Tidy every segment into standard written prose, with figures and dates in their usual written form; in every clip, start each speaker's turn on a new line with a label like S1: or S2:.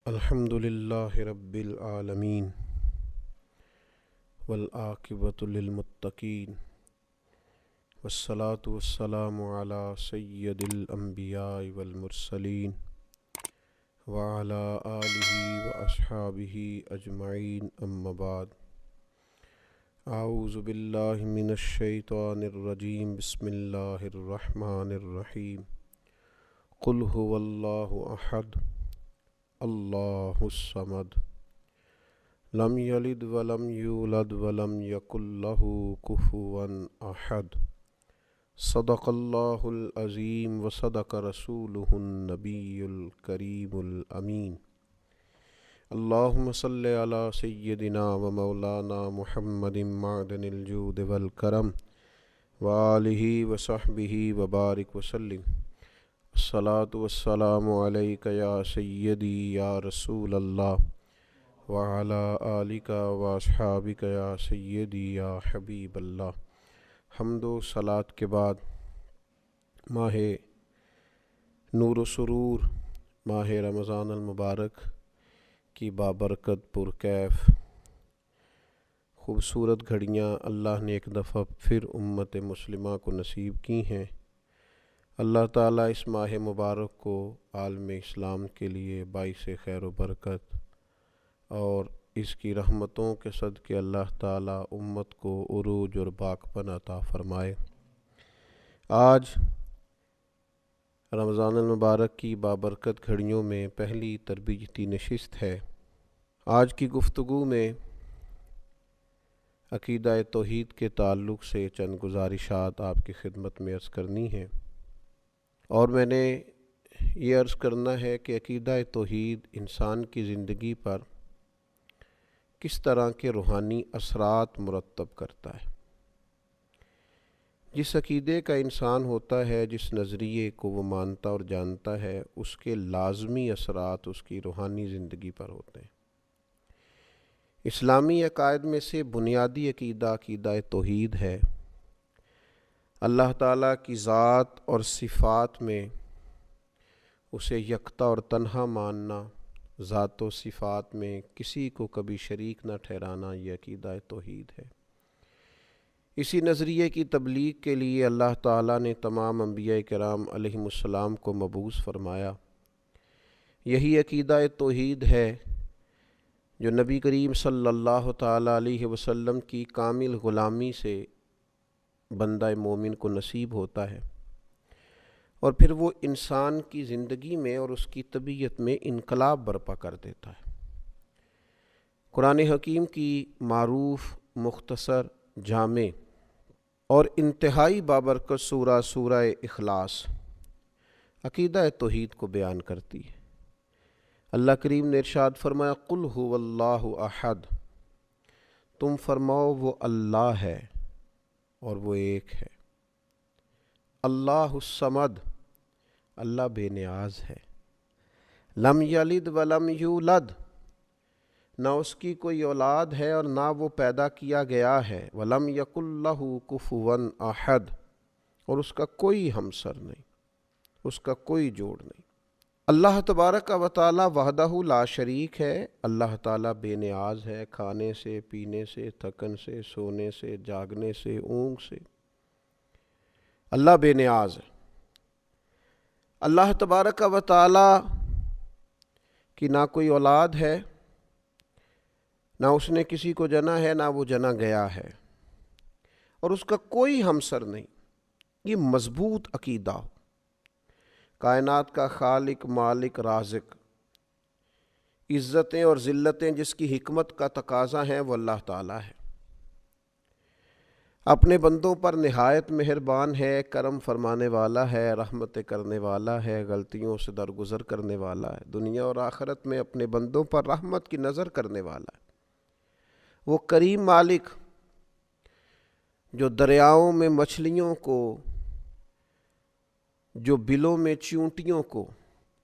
S1: الحمد للہ رب العالمین والعاقبۃ للمتقین والصلاة والسلام علی سید الانبیاء والمرسلین وعلی آلہ واصحابہ اجمعین اما بعد اعوذ باللہ من الشیطان الرجیم بسم اللہ الرحمن الرحیم قل هو اللہ احد اللہ الصمد لم یلد ولم یولد ولم یکن لہ کفوا احد صدق اللہ العظیم وصدق رسولہ النبی الکریم الامین اللہم صل علی سیدنا و مولانا محمد معدن الجود والکرم وآلہ وصحبہ وبارک وسلم الصلاۃ والسلام علیک یا سیدی یا رسول اللہ وعلی آلک واصحابک یا سیدی یا حبیب اللہ۔ حمد و صلاۃ کے بعد ماہ نور و سرور، ماہ رمضان المبارک کی بابرکت پرکیف خوبصورت گھڑیاں اللہ نے ایک دفعہ پھر امت مسلمہ کو نصیب کی ہیں۔ اللہ تعالیٰ اس ماہ مبارک کو عالم اسلام کے لیے باعث خیر و برکت اور اس کی رحمتوں کے صدقے اللہ تعالیٰ امت کو عروج اور باقپن عطا فرمائے۔ آج رمضان المبارک کی بابرکت گھڑیوں میں پہلی تربیتی نشست ہے۔ آج کی گفتگو میں عقیدہ توحید کے تعلق سے چند گزارشات آپ کی خدمت میں عرض کرنی ہیں، اور میں نے یہ عرض کرنا ہے کہ عقیدہ توحید انسان کی زندگی پر کس طرح کے روحانی اثرات مرتب کرتا ہے۔ جس عقیدے کا انسان ہوتا ہے، جس نظریے کو وہ مانتا اور جانتا ہے، اس کے لازمی اثرات اس کی روحانی زندگی پر ہوتے ہیں۔ اسلامی عقائد میں سے بنیادی عقیدہ عقیدہ توحید ہے۔ اللہ تعالیٰ کی ذات اور صفات میں اسے یکتا اور تنہا ماننا، ذات و صفات میں کسی کو کبھی شریک نہ ٹھہرانا، یہ عقیدہ توحید ہے۔ اسی نظریے کی تبلیغ کے لیے اللہ تعالیٰ نے تمام انبیاء کرام علیہم السلام کو مبعوث فرمایا۔ یہی عقیدہ توحید ہے جو نبی کریم صلی اللہ تعالیٰ علیہ وسلم کی کامل غلامی سے بندہ مومن کو نصیب ہوتا ہے، اور پھر وہ انسان کی زندگی میں اور اس کی طبیعت میں انقلاب برپا کر دیتا ہے۔ قرآن حکیم کی معروف، مختصر، جامع اور انتہائی بابرکت سورہ اخلاص عقیدہ توحید کو بیان کرتی ہے۔ اللہ کریم نے ارشاد فرمایا قل هو اللہ احد، تم فرماؤ وہ اللہ ہے اور وہ ایک ہے۔ اللہ الصمد، اللہ بے نیاز ہے۔ لم یلد ولم یولد، نہ اس کی کوئی اولاد ہے اور نہ وہ پیدا کیا گیا ہے۔ ولم یکن لہ کفوا احد، اور اس کا کوئی ہمسر نہیں، اس کا کوئی جوڑ نہیں۔ اللہ تبارک و تعالی وحدہ لا شریک ہے۔ اللہ تعالیٰ بے نیاز ہے، کھانے سے، پینے سے، تھکن سے، سونے سے، جاگنے سے، اونگ سے۔ اللہ بے نیاز ہے۔ اللہ تبارک و تعالی کی نہ کوئی اولاد ہے، نہ اس نے کسی کو جنا ہے، نہ وہ جنا گیا ہے، اور اس کا کوئی ہمسر نہیں۔ یہ مضبوط عقیدہ ہو۔ کائنات کا خالق، مالک، رازق، عزتیں اور ذلتیں جس کی حکمت کا تقاضا ہیں، وہ اللہ تعالیٰ ہے۔ اپنے بندوں پر نہایت مہربان ہے، کرم فرمانے والا ہے، رحمت کرنے والا ہے، غلطیوں سے درگزر کرنے والا ہے، دنیا اور آخرت میں اپنے بندوں پر رحمت کی نظر کرنے والا ہے۔ وہ کریم مالک جو دریاؤں میں مچھلیوں کو، جو بلوں میں چیونٹیوں کو،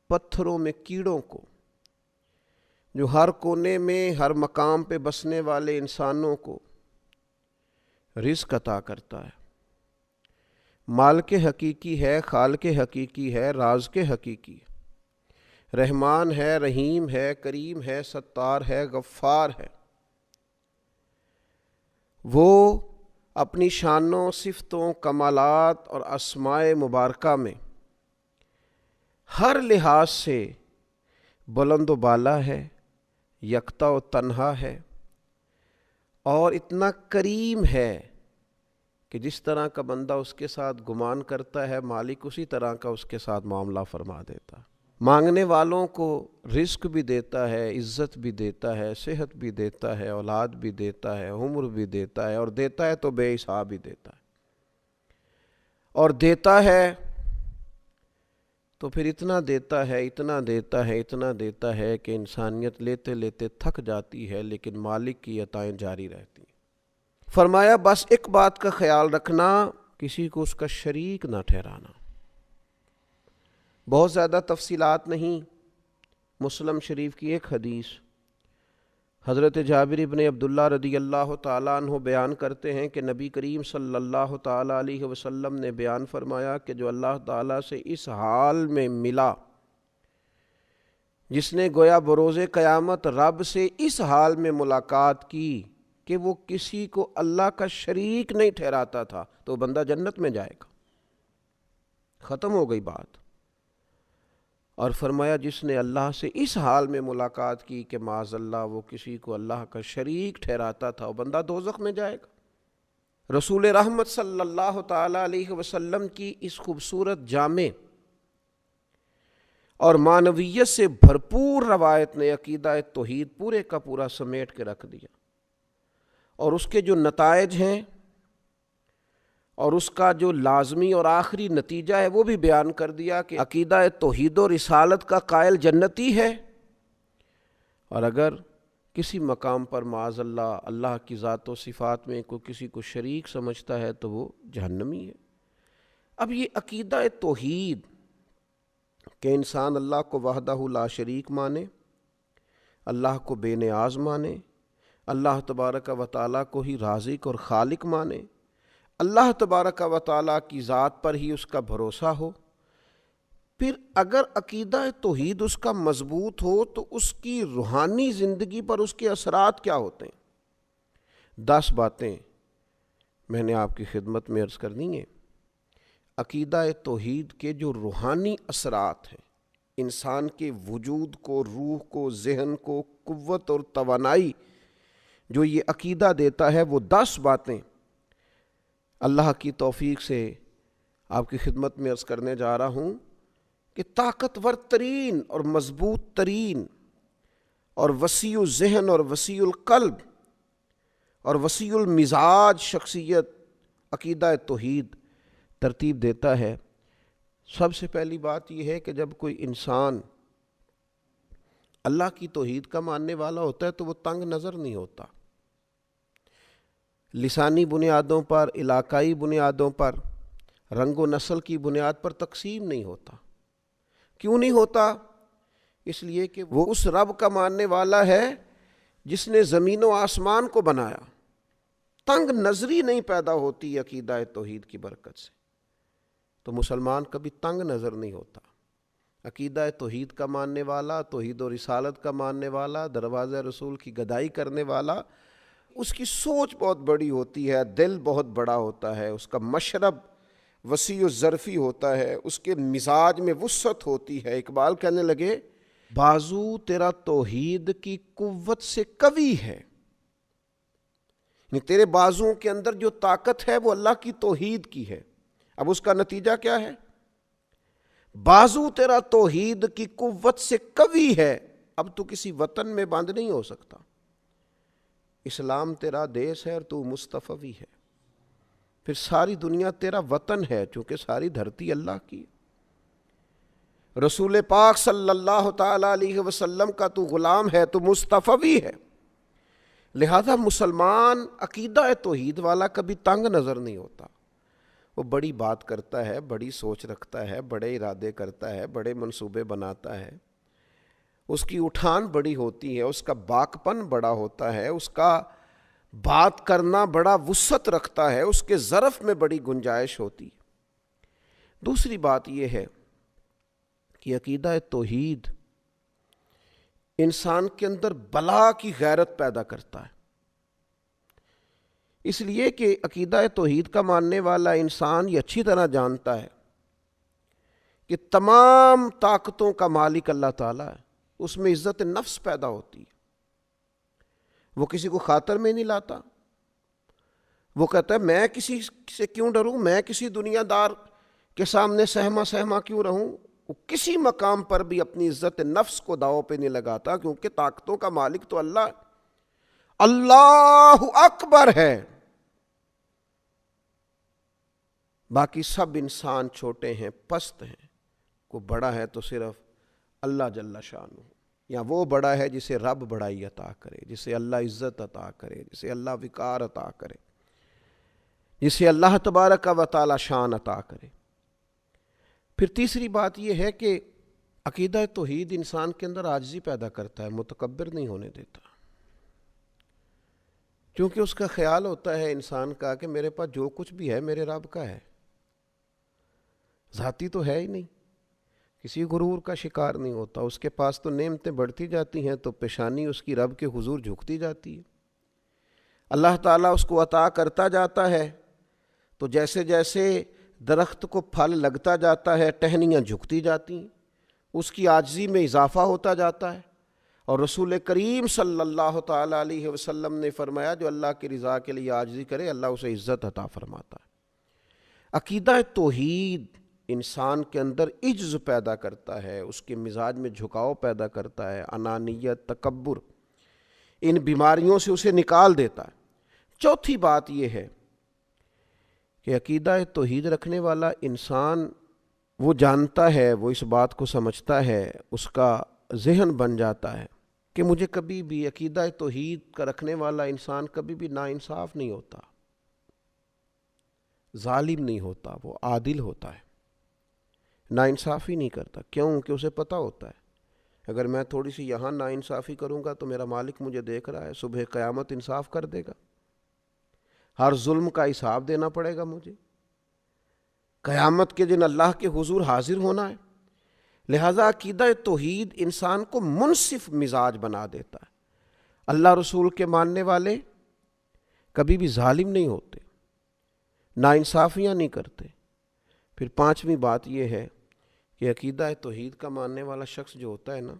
S1: پتھروں میں کیڑوں کو، جو ہر کونے میں ہر مقام پہ بسنے والے انسانوں کو رزق عطا کرتا ہے۔ مالک حقیقی ہے، خالق حقیقی ہے، رازق حقیقی ہے۔ رحمان ہے، رحیم ہے، کریم ہے، ستار ہے، غفار ہے۔ وہ اپنی شانوں، صفتوں، کمالات اور اسماء مبارکہ میں ہر لحاظ سے بلند و بالا ہے، یکتا و تنہا ہے، اور اتنا کریم ہے کہ جس طرح کا بندہ اس کے ساتھ گمان کرتا ہے، مالک اسی طرح کا اس کے ساتھ معاملہ فرما دیتا ہے۔ مانگنے والوں کو رزق بھی دیتا ہے، عزت بھی دیتا ہے، صحت بھی دیتا ہے، اولاد بھی دیتا ہے، عمر بھی دیتا ہے، اور دیتا ہے تو بے حساب ہی دیتا ہے۔ اور دیتا ہے تو پھر اتنا دیتا ہے، اتنا دیتا ہے، اتنا دیتا ہے کہ انسانیت لیتے لیتے تھک جاتی ہے، لیکن مالک کی عطائیں جاری رہتی ہیں۔ فرمایا بس ایک بات کا خیال رکھنا، کسی کو اس کا شریک نہ ٹھہرانا۔ بہت زیادہ تفصیلات نہیں، مسلم شریف کی ایک حدیث، حضرت جابر ابن عبداللہ رضی اللہ تعالیٰ عنہ بیان کرتے ہیں کہ نبی کریم صلی اللہ تعالیٰ علیہ وسلم نے بیان فرمایا کہ جو اللہ تعالیٰ سے اس حال میں ملا، جس نے گویا بروز قیامت رب سے اس حال میں ملاقات کی کہ وہ کسی کو اللہ کا شریک نہیں ٹھہراتا تھا، تو بندہ جنت میں جائے گا۔ ختم ہو گئی بات۔ اور فرمایا جس نے اللہ سے اس حال میں ملاقات کی کہ معاذ اللہ وہ کسی کو اللہ کا شریک ٹھہراتا تھا، وہ بندہ دوزخ میں جائے گا۔ رسول رحمت صلی اللہ تعالیٰ علیہ وسلم کی اس خوبصورت جامع اور معنویت سے بھرپور روایت نے عقیدہ توحید پورے کا پورا سمیٹ کے رکھ دیا، اور اس کے جو نتائج ہیں اور اس کا جو لازمی اور آخری نتیجہ ہے وہ بھی بیان کر دیا کہ عقیدہ توحید و رسالت کا قائل جنتی ہے، اور اگر کسی مقام پر معاذ اللہ اللہ کی ذات و صفات میں کوئی کسی کو شریک سمجھتا ہے تو وہ جہنمی ہے۔ اب یہ عقیدہ توحید کہ انسان اللہ کو وحدہ لا شریک مانے، اللہ کو بے نیاز مانے، اللہ تبارک و تعالیٰ کو ہی رازق اور خالق مانے، اللہ تبارک و تعالیٰ کی ذات پر ہی اس کا بھروسہ ہو، پھر اگر عقیدہ توحید اس کا مضبوط ہو تو اس کی روحانی زندگی پر اس کے اثرات کیا ہوتے ہیں۔ 10 باتیں میں نے آپ کی خدمت میں عرض کرنی ہیں۔ عقیدہ توحید کے جو روحانی اثرات ہیں، انسان کے وجود کو، روح کو، ذہن کو قوت اور توانائی جو یہ عقیدہ دیتا ہے، وہ 10 باتیں اللہ کی توفیق سے آپ کی خدمت میں عرض کرنے جا رہا ہوں کہ طاقتور ترین اور مضبوط ترین اور وسیع الذہن اور وسیع القلب اور وسیع المزاج شخصیت عقیدہ توحید ترتیب دیتا ہے۔ سب سے پہلی بات یہ ہے کہ جب کوئی انسان اللہ کی توحید کا ماننے والا ہوتا ہے تو وہ تنگ نظر نہیں ہوتا، لسانی بنیادوں پر، علاقائی بنیادوں پر، رنگ و نسل کی بنیاد پر تقسیم نہیں ہوتا۔ کیوں نہیں ہوتا؟ اس لیے کہ وہ اس رب کا ماننے والا ہے جس نے زمین و آسمان کو بنایا۔ تنگ نظری نہیں پیدا ہوتی عقیدہ توحید کی برکت سے، تو مسلمان کبھی تنگ نظر نہیں ہوتا۔ عقیدہ توحید کا ماننے والا، توحید و رسالت کا ماننے والا، دروازہ رسول کی گدائی کرنے والا، اس کی سوچ بہت بڑی ہوتی ہے، دل بہت بڑا ہوتا ہے، اس کا مشرب وسیع و ظرفی ہوتا ہے، اس کے مزاج میں وسعت ہوتی ہے۔ اقبال کہنے لگے بازو تیرا توحید کی قوت سے قوی ہے، یعنی تیرے بازوؤں کے اندر جو طاقت ہے وہ اللہ کی توحید کی ہے۔ اب اس کا نتیجہ کیا ہے؟ بازو تیرا توحید کی قوت سے قوی ہے، اب تو کسی وطن میں بند نہیں ہو سکتا۔ اسلام تیرا دیس ہے اور تو مصطفی ہے، پھر ساری دنیا تیرا وطن ہے چونکہ ساری دھرتی اللہ کی۔ رسول پاک صلی اللہ تعالیٰ علیہ وسلم کا تو غلام ہے، تو مصطفی ہے، لہذا مسلمان عقیدہ توحید والا کبھی تنگ نظر نہیں ہوتا۔ وہ بڑی بات کرتا ہے، بڑی سوچ رکھتا ہے، بڑے ارادے کرتا ہے، بڑے منصوبے بناتا ہے، اس کی اٹھان بڑی ہوتی ہے، اس کا باکپن بڑا ہوتا ہے، اس کا بات کرنا بڑا وسعت رکھتا ہے، اس کے ظرف میں بڑی گنجائش ہوتی ہے۔ دوسری بات یہ ہے کہ عقیدہ توحید انسان کے اندر بلا کی غیرت پیدا کرتا ہے، اس لیے کہ عقیدہ توحید کا ماننے والا انسان یہ اچھی طرح جانتا ہے کہ تمام طاقتوں کا مالک اللہ تعالیٰ ہے، اس میں عزت نفس پیدا ہوتی ہے، وہ کسی کو خاطر میں نہیں لاتا، وہ کہتا ہے میں کسی سے کیوں ڈروں، میں کسی دنیا دار کے سامنے سہما کیوں رہوں، وہ کسی مقام پر بھی اپنی عزت نفس کو داؤ پہ نہیں لگاتا، کیونکہ طاقتوں کا مالک تو اللہ ہے، اللہ اکبر ہے۔ باقی سب انسان چھوٹے ہیں، پست ہیں، کو بڑا ہے تو صرف اللہ جل شانہ، یا وہ بڑا ہے جسے رب بڑائی عطا کرے، جسے اللہ عزت عطا کرے، جسے اللہ وقار عطا کرے، جسے اللہ تبارک و تعالی شان عطا کرے۔ پھر تیسری بات یہ ہے کہ عقیدہ توحید انسان کے اندر عاجزی پیدا کرتا ہے، متکبر نہیں ہونے دیتا، کیونکہ اس کا خیال ہوتا ہے انسان کا کہ میرے پاس جو کچھ بھی ہے میرے رب کا ہے، ذاتی تو ہے ہی نہیں، کسی غرور کا شکار نہیں ہوتا، اس کے پاس تو نعمتیں بڑھتی جاتی ہیں تو پیشانی اس کی رب کے حضور جھکتی جاتی ہے، اللہ تعالیٰ اس کو عطا کرتا جاتا ہے تو جیسے جیسے درخت کو پھل لگتا جاتا ہے ٹہنیاں جھکتی جاتی ہیں، اس کی عاجزی میں اضافہ ہوتا جاتا ہے، اور رسول کریم صلی اللہ تعالیٰ علیہ وسلم نے فرمایا جو اللہ کی رضا کے لیے عاجزی کرے اللہ اسے عزت عطا فرماتا ہے۔ عقیدہ توحید انسان کے اندر عجز پیدا کرتا ہے، اس کے مزاج میں جھکاؤ پیدا کرتا ہے، انانیت، تکبر، ان بیماریوں سے اسے نکال دیتا ہے۔ چوتھی بات یہ ہے کہ عقیدہ توحید رکھنے والا انسان وہ جانتا ہے، وہ اس بات کو سمجھتا ہے، اس کا ذہن بن جاتا ہے کہ مجھے کبھی بھی عقیدہ توحید کا رکھنے والا انسان کبھی بھی ناانصاف نہیں ہوتا، ظالم نہیں ہوتا، وہ عادل ہوتا ہے، ناانصافی نہیں کرتا۔ کیوں؟ کہ اسے پتہ ہوتا ہے اگر میں تھوڑی سی یہاں ناانصافی کروں گا تو میرا مالک مجھے دیکھ رہا ہے، صبح قیامت انصاف کر دے گا، ہر ظلم کا حساب دینا پڑے گا مجھے، قیامت کے دن اللہ کے حضور حاضر ہونا ہے۔ لہذا عقیدہ توحید انسان کو منصف مزاج بنا دیتا ہے۔ اللہ رسول کے ماننے والے کبھی بھی ظالم نہیں ہوتے، ناانصافیاں نہیں کرتے۔ پھر پانچویں بات یہ ہے کہ عقیدہ توحید کا ماننے والا شخص جو ہوتا ہے نا،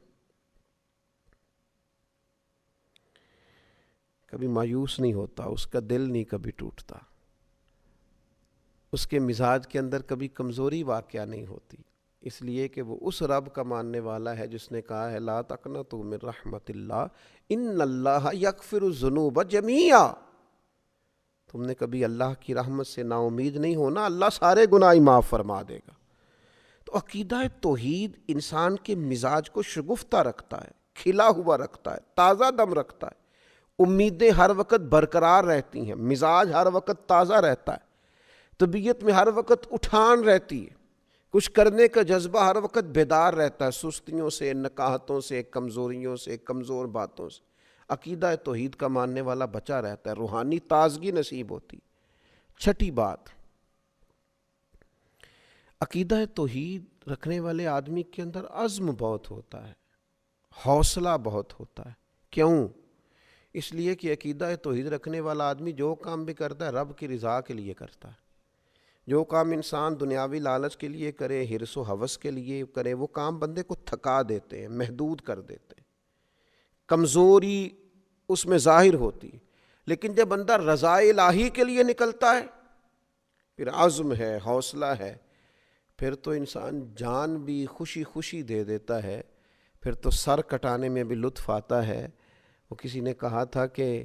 S1: کبھی مایوس نہیں ہوتا، اس کا دل نہیں کبھی ٹوٹتا، اس کے مزاج کے اندر کبھی کمزوری واقعہ نہیں ہوتی، اس لیے کہ وہ اس رب کا ماننے والا ہے جس نے کہا ہے لا تقنطوا من رحمت اللہ ان اللہ یغفر الذنوب جمیعا۔ تم نے کبھی اللہ کی رحمت سے نا امید نہیں ہونا، اللہ سارے گناہ معاف فرما دے گا۔ تو عقیدہ توحید انسان کے مزاج کو شگفتہ رکھتا ہے، کھلا ہوا رکھتا ہے، تازہ دم رکھتا ہے، امیدیں ہر وقت برقرار رہتی ہیں، مزاج ہر وقت تازہ رہتا ہے، طبیعت میں ہر وقت اٹھان رہتی ہے، کچھ کرنے کا جذبہ ہر وقت بیدار رہتا ہے، سستیوں سے، نکاہتوں سے، کمزوریوں سے، کمزور باتوں سے۔ عقیدہ توحید کا ماننے والا بچا رہتا ہے، روحانی تازگی نصیب ہوتی۔ چھٹی بات، عقیدہ توحید رکھنے والے آدمی کے اندر عزم بہت ہوتا ہے، حوصلہ بہت ہوتا ہے۔ کیوں؟ اس لیے کہ عقیدہ توحید رکھنے والا آدمی جو کام بھی کرتا ہے رب کی رضا کے لیے کرتا ہے۔ جو کام انسان دنیاوی لالچ کے لیے کرے، حرص و ہوس کے لیے کرے، وہ کام بندے کو تھکا دیتے ہیں، محدود کر دیتے ہیں، کمزوری اس میں ظاہر ہوتی۔ لیکن جب بندہ رضا الہی کے لیے نکلتا ہے، پھر عزم ہے، حوصلہ ہے، پھر تو انسان جان بھی خوشی خوشی دے دیتا ہے، پھر تو سر کٹانے میں بھی لطف آتا ہے۔ وہ کسی نے کہا تھا کہ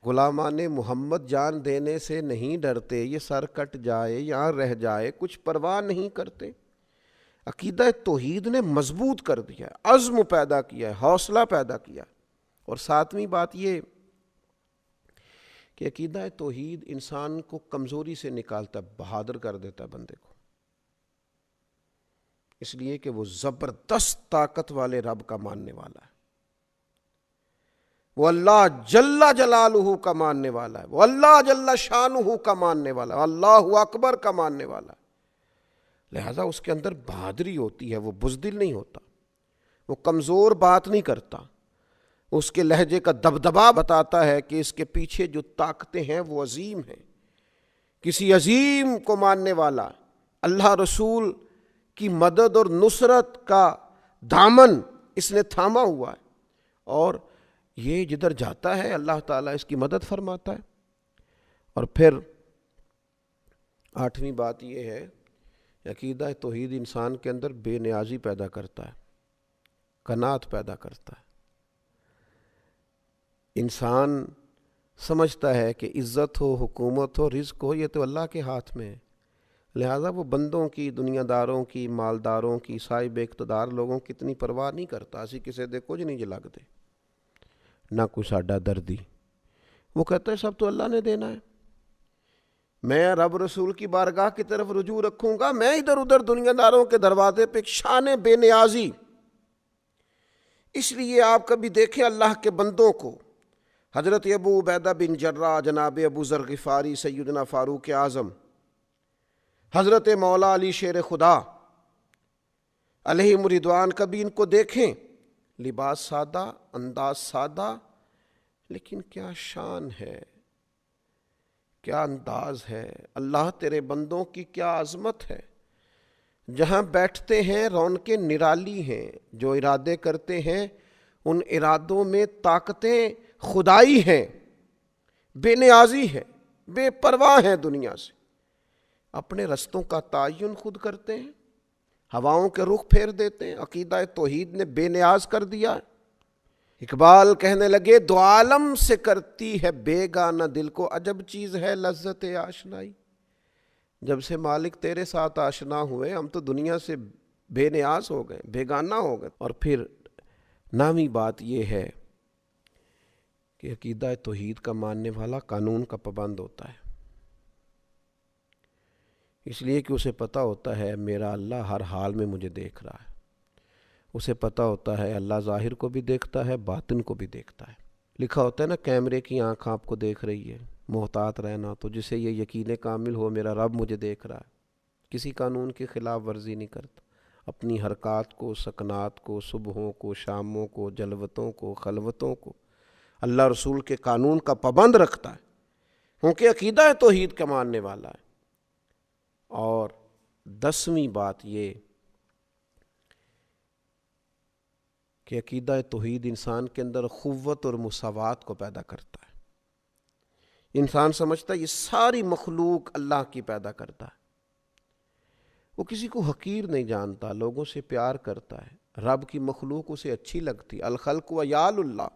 S1: غلامان محمد جان دینے سے نہیں ڈرتے، یہ سر کٹ جائے یا رہ جائے کچھ پرواہ نہیں کرتے۔ عقیدہ توحید نے مضبوط کر دیا ہے، عزم پیدا کیا ہے، حوصلہ پیدا کیا ہے۔ اور ساتویں بات یہ کہ عقیدہ توحید انسان کو کمزوری سے نکالتا ہے، بہادر کر دیتا ہے بندے کو، اس لیے کہ وہ زبردست طاقت والے رب کا ماننے والا ہے، وہ اللہ جل جلالہ کا ماننے والا ہے، وہ اللہ جل شانہ کا ماننے والا ہے، اللہ اکبر کا ماننے والا ہے۔ لہذا اس کے اندر بہادری ہوتی ہے، وہ بزدل نہیں ہوتا، وہ کمزور بات نہیں کرتا، اس کے لہجے کا دبدبا بتاتا ہے کہ اس کے پیچھے جو طاقتیں ہیں وہ عظیم ہیں. کسی عظیم کو ماننے والا اللہ رسول کی مدد اور نصرت کا دامن اس نے تھاما ہوا ہے، اور یہ جدھر جاتا ہے اللہ تعالیٰ اس کی مدد فرماتا ہے. اور پھر 8ویں بات یہ ہے، عقیدہ توحید انسان کے اندر بے نیازی پیدا کرتا ہے، قناعت پیدا کرتا ہے. انسان سمجھتا ہے کہ عزت ہو، حکومت ہو، رزق ہو، یہ تو اللہ کے ہاتھ میں ہے، لہٰذا وہ بندوں کی، دنیا داروں کی، مالداروں کی، صاحب اقتدار لوگوں کی اتنی پرواہ نہیں کرتا. اسی کسی دے کچھ نہیں جلگ دے، نہ کوئی ساڈا دردی. وہ کہتا ہے سب تو اللہ نے دینا ہے، میں رب رسول کی بارگاہ کی طرف رجوع رکھوں گا، میں ادھر ادھر دنیا داروں کے دروازے پہ. شان بے نیازی. اس لیے آپ کبھی دیکھیں اللہ کے بندوں کو، حضرت ابو عبیدہ بن جراح، جناب ابو ذر غفاری، سیدنا فاروق اعظم، حضرت مولا علی شیر خدا علیہم رضوان، کبھی ان کو دیکھیں، لباس سادہ، انداز سادہ، لیکن کیا شان ہے، کیا انداز ہے. اللہ تیرے بندوں کی کیا عظمت ہے. جہاں بیٹھتے ہیں رونقیں نرالی ہیں، جو ارادے کرتے ہیں ان ارادوں میں طاقتیں خدائی ہیں، بے نیازی ہے، بے پرواہ ہیں دنیا سے. اپنے رستوں کا تعین خود کرتے ہیں، ہواؤں کے رخ پھیر دیتے ہیں. عقیدہ توحید نے بے نیاز کر دیا. اقبال کہنے لگے دو عالم سے کرتی ہے بیگانہ دل کو، عجب چیز ہے لذت آشنائی. جب سے مالک تیرے ساتھ آشنا ہوئے ہم تو دنیا سے بے نیاز ہو گئے، بیگانہ ہو گئے. اور پھر 9ویں بات یہ ہے کہ عقیدہ توحید کا ماننے والا قانون کا پابند ہوتا ہے، اس لیے کہ اسے پتہ ہوتا ہے میرا اللہ ہر حال میں مجھے دیکھ رہا ہے. اسے پتہ ہوتا ہے اللہ ظاہر کو بھی دیکھتا ہے، باطن کو بھی دیکھتا ہے. لکھا ہوتا ہے نا کیمرے کی آنکھ آپ کو دیکھ رہی ہے، محتاط رہنا. تو جسے یہ یقین کامل ہو میرا رب مجھے دیکھ رہا ہے، کسی قانون کی خلاف ورزی نہیں کرتا. اپنی حرکات کو، سکنات کو، صبحوں کو، شاموں کو، جلوتوں کو، خلوتوں کو اللہ رسول کے قانون کا پابند رکھتا ہے، کیونکہ عقیدہ توحید کا ماننے والا ہے. اور 10ویں بات یہ کہ عقیدہ توحید انسان کے اندر قوت اور مساوات کو پیدا کرتا ہے. انسان سمجھتا ہے یہ ساری مخلوق اللہ کی پیدا کرتا ہے، وہ کسی کو حقیر نہیں جانتا، لوگوں سے پیار کرتا ہے. رب کی مخلوق اسے اچھی لگتی. الخلق و یال اللہ،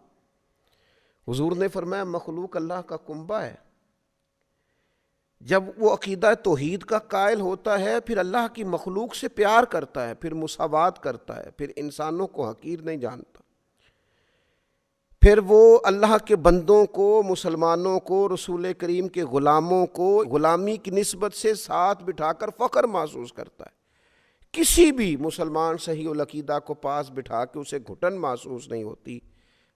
S1: حضور نے فرمایا مخلوق اللہ کا کنبہ ہے. جب وہ عقیدہ توحید کا قائل ہوتا ہے پھر اللہ کی مخلوق سے پیار کرتا ہے، پھر مساوات کرتا ہے، پھر انسانوں کو حقیر نہیں جانتا. پھر وہ اللہ کے بندوں کو، مسلمانوں کو، رسول کریم کے غلاموں کو غلامی کی نسبت سے ساتھ بٹھا کر فخر محسوس کرتا ہے. کسی بھی مسلمان صحیح العقیدہ کو پاس بٹھا کے اسے گھٹن محسوس نہیں ہوتی.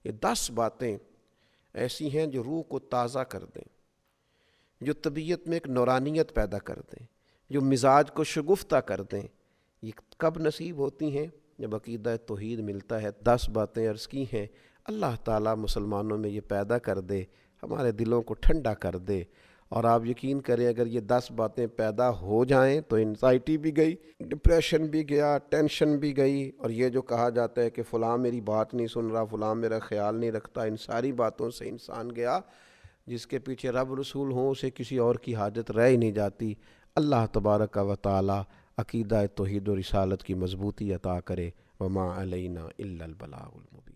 S1: یہ 10 باتیں ایسی ہیں جو روح کو تازہ کر دیں، جو طبیعت میں ایک نورانیت پیدا کر دیں، جو مزاج کو شگفتہ کر دیں. یہ کب نصیب ہوتی ہیں؟ جب عقیدہ توحید ملتا ہے. 10 باتیں عرض کی ہیں. اللہ تعالیٰ مسلمانوں میں یہ پیدا کر دے، ہمارے دلوں کو ٹھنڈا کر دے. اور آپ یقین کریں اگر یہ 10 باتیں پیدا ہو جائیں تو انزائٹی بھی گئی، ڈپریشن بھی گیا، ٹینشن بھی گئی. اور یہ جو کہا جاتا ہے کہ فلاں میری بات نہیں سن رہا، فلاں میرا خیال نہیں رکھتا، ان ساری باتوں سے انسان گیا. جس کے پیچھے رب رسول ہوں اسے کسی اور کی حاجت رہ ہی نہیں جاتی. اللہ تبارک و تعالی عقیدہ توحید و رسالت کی مضبوطی عطا کرے. وما علینا الا البلاغ المبین.